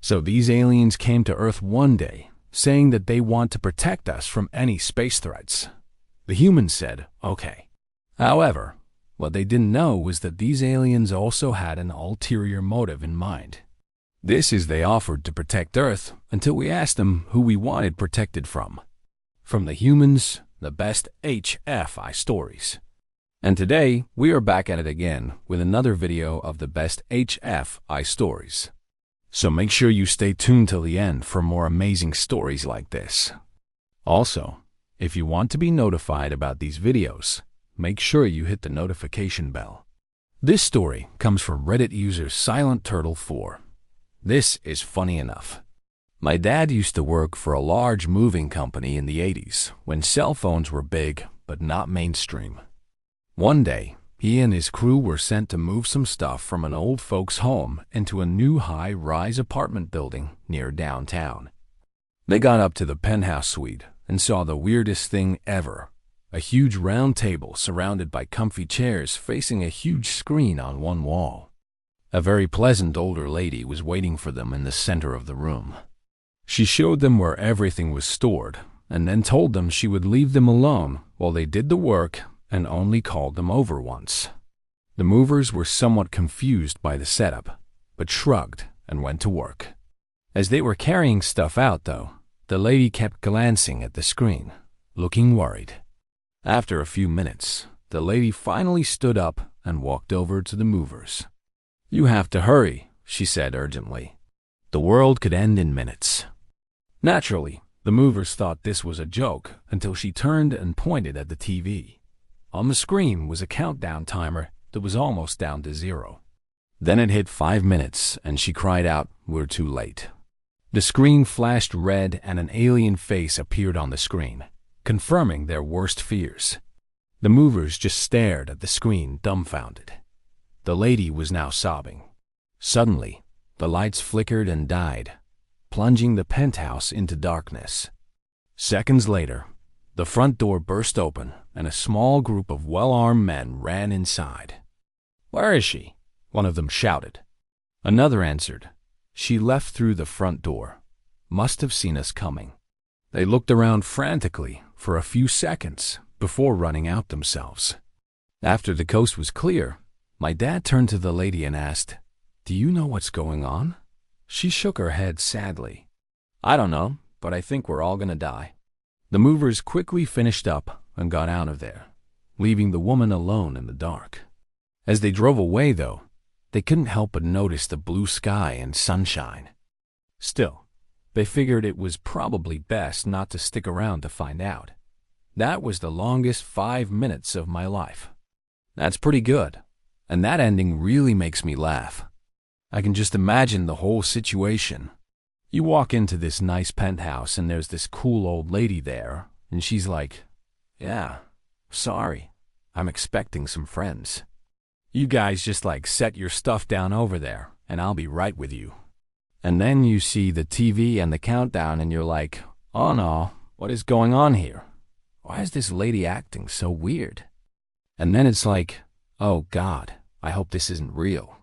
So these aliens came to Earth one day, saying that they want to protect us from any space threats. The humans said, okay. However, what they didn't know was that these aliens also had an ulterior motive in mind. This is they offered to protect Earth until we asked them who we wanted protected from. From the humans, the best HFI stories. And today, we are back at it again with another video of the best HFI stories. So make sure you stay tuned till the end for more amazing stories like this. Also, if you want to be notified about these videos, make sure you hit the notification bell. This story comes from Reddit user SilentTurtle4. This is funny enough. My dad used to work for a large moving company in the 80s when cell phones were big but not mainstream. One day, he and his crew were sent to move some stuff from an old folks' home into a new high-rise apartment building near downtown. They got up to the penthouse suite and saw the weirdest thing ever. A huge round table surrounded by comfy chairs facing a huge screen on one wall. A very pleasant older lady was waiting for them in the center of the room. She showed them where everything was stored and then told them she would leave them alone while they did the work and only called them over once. The movers were somewhat confused by the setup, but shrugged and went to work. As they were carrying stuff out, though, the lady kept glancing at the screen, looking worried. After a few minutes, the lady finally stood up and walked over to the movers. "You have to hurry," she said urgently. "The world could end in minutes." Naturally, the movers thought this was a joke until she turned and pointed at the TV. On the screen was a countdown timer that was almost down to 0. Then it hit 5 minutes and she cried out, "We're too late." The screen flashed red and an alien face appeared on the screen, confirming their worst fears. The movers just stared at the screen, dumbfounded. The lady was now sobbing. Suddenly, the lights flickered and died, plunging the penthouse into darkness. Seconds later, the front door burst open and a small group of well-armed men ran inside. "Where is she?" one of them shouted. Another answered, "She left through the front door. Must have seen us coming." They looked around frantically for a few seconds before running out themselves. After the coast was clear, my dad turned to the lady and asked, "Do you know what's going on?" She shook her head sadly. "I don't know, but I think we're all gonna die." The movers quickly finished up and got out of there, leaving the woman alone in the dark. As they drove away, though, they couldn't help but notice the blue sky and sunshine. Still, they figured it was probably best not to stick around to find out. That was the longest 5 minutes of my life. That's pretty good, and that ending really makes me laugh. I can just imagine the whole situation. You walk into this nice penthouse and there's this cool old lady there, and she's like, "Yeah, sorry, I'm expecting some friends. You guys just set your stuff down over there, and I'll be right with you." And then you see the TV and the countdown and you're like, "Oh no, what is going on here? Why is this lady acting so weird?" And then it's like, "Oh God, I hope this isn't real.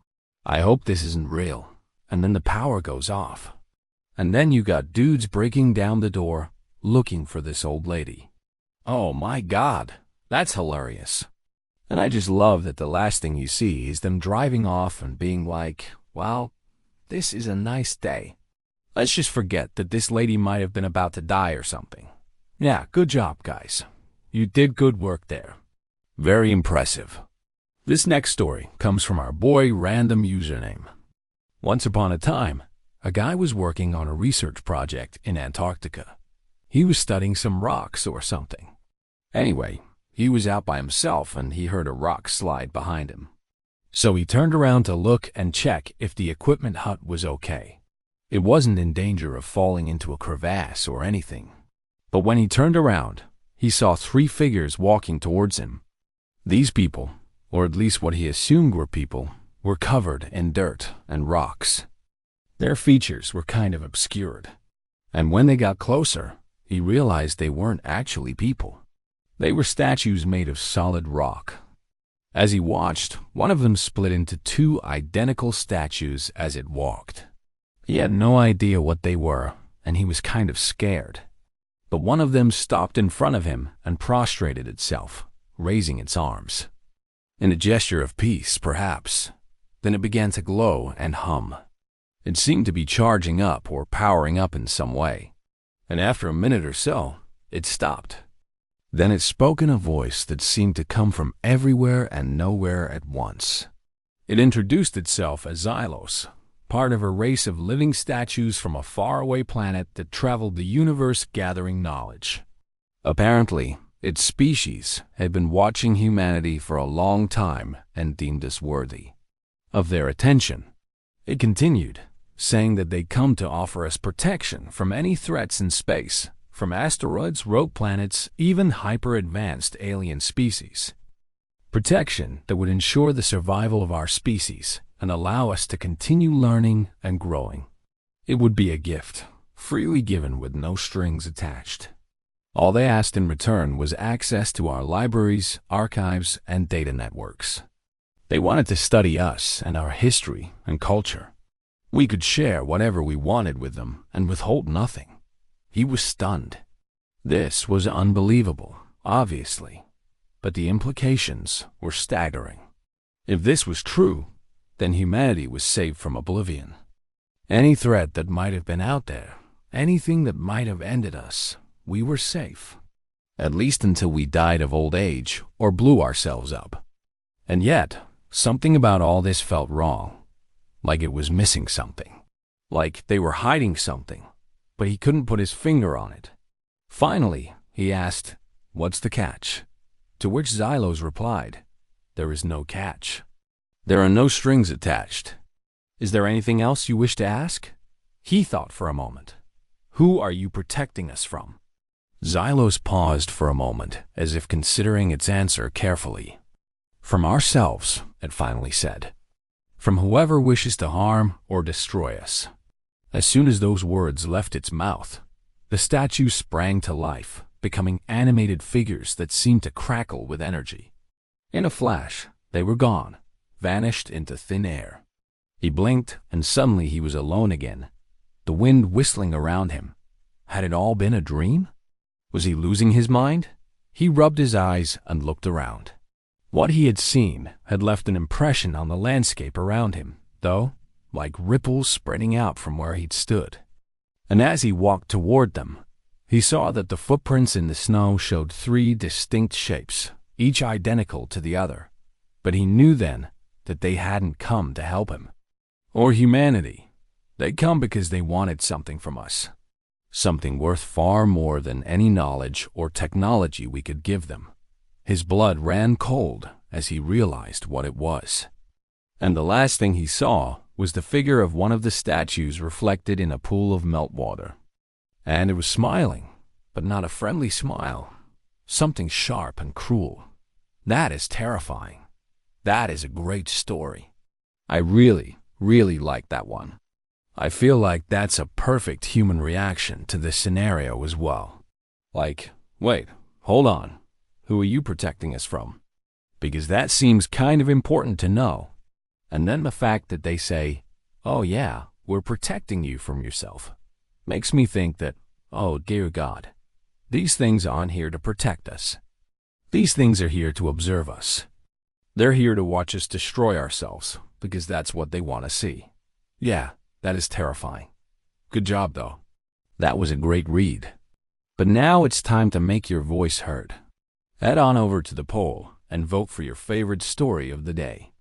I hope this isn't real." And then the power goes off. And then you got dudes breaking down the door, looking for this old lady. Oh my God, that's hilarious. And I just love that the last thing you see is them driving off and being like, "Well, this is a nice day. Let's just forget that this lady might have been about to die or something. Yeah, good job, guys. You did good work there." Very impressive. This next story comes from our boy Random Username. Once upon a time, a guy was working on a research project in Antarctica. He was studying some rocks or something. Anyway, he was out by himself and he heard a rock slide behind him. So he turned around to look and check if the equipment hut was okay. It wasn't in danger of falling into a crevasse or anything. But when he turned around, he saw 3 figures walking towards him. These people, or at least what he assumed were people, were covered in dirt and rocks. Their features were kind of obscured. And when they got closer, he realized they weren't actually people. They were statues made of solid rock. As he watched, one of them split into 2 identical statues as it walked. He had no idea what they were, and he was kind of scared. But one of them stopped in front of him and prostrated itself, raising its arms. In a gesture of peace, perhaps. Then it began to glow and hum. It seemed to be charging up or powering up in some way. And after a minute or so, it stopped. Then it spoke in a voice that seemed to come from everywhere and nowhere at once. It introduced itself as Xylos, part of a race of living statues from a faraway planet that traveled the universe gathering knowledge. Apparently, its species had been watching humanity for a long time and deemed us worthy of their attention. It continued, saying that they'd come to offer us protection from any threats in space, from asteroids, rogue planets, even hyper-advanced alien species. Protection that would ensure the survival of our species and allow us to continue learning and growing. It would be a gift, freely given with no strings attached. All they asked in return was access to our libraries, archives, and data networks. They wanted to study us and our history and culture. We could share whatever we wanted with them and withhold nothing. He was stunned. This was unbelievable, obviously, but the implications were staggering. If this was true, then humanity was saved from oblivion. Any threat that might have been out there, anything that might have ended us, we were safe. At least until we died of old age or blew ourselves up. And yet, something about all this felt wrong. Like it was missing something. Like they were hiding something, but he couldn't put his finger on it. Finally, he asked, "What's the catch?" To which Xylos replied, "There is no catch. There are no strings attached. Is there anything else you wish to ask?" He thought for a moment. "Who are you protecting us from?" Xylos paused for a moment, as if considering its answer carefully. "From ourselves," it finally said. "From whoever wishes to harm or destroy us." As soon as those words left its mouth, the statue sprang to life, becoming animated figures that seemed to crackle with energy. In a flash, they were gone, vanished into thin air. He blinked, and suddenly he was alone again, the wind whistling around him. Had it all been a dream? Was he losing his mind? He rubbed his eyes and looked around. What he had seen had left an impression on the landscape around him, though, like ripples spreading out from where he'd stood. And as he walked toward them, he saw that the footprints in the snow showed 3 distinct shapes, each identical to the other. But he knew then that they hadn't come to help him. Or humanity. They'd come because they wanted something from us. Something worth far more than any knowledge or technology we could give them. His blood ran cold as he realized what it was. And the last thing he saw was the figure of one of the statues reflected in a pool of meltwater. And it was smiling, but not a friendly smile. Something sharp and cruel. That is terrifying. That is a great story. I really like that one. I feel like that's a perfect human reaction to this scenario as well. Like, wait, hold on. Who are you protecting us from? Because that seems kind of important to know. And then the fact that they say, "Oh yeah, we're protecting you from yourself," makes me think that, oh dear God, these things aren't here to protect us. These things are here to observe us. They're here to watch us destroy ourselves, because that's what they want to see. Yeah, that is terrifying. Good job, though. That was a great read. But now it's time to make your voice heard. Head on over to the poll and vote for your favorite story of the day.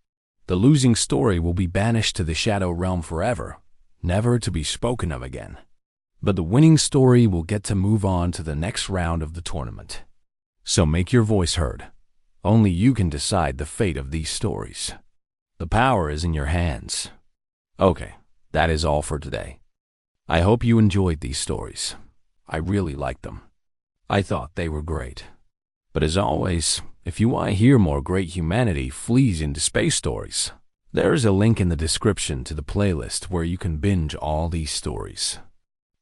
The losing story will be banished to the Shadow Realm forever, never to be spoken of again. But the winning story will get to move on to the next round of the tournament. So make your voice heard. Only you can decide the fate of these stories. The power is in your hands. Okay, that is all for today. I hope you enjoyed these stories. I really liked them. I thought they were great. But as always, if you want to hear more great humanity flees into space stories, there's a link in the description to the playlist where you can binge all these stories.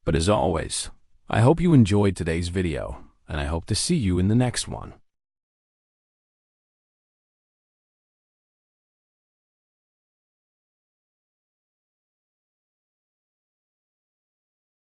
But as always, I hope you enjoyed today's video, and I hope to see you in the next one.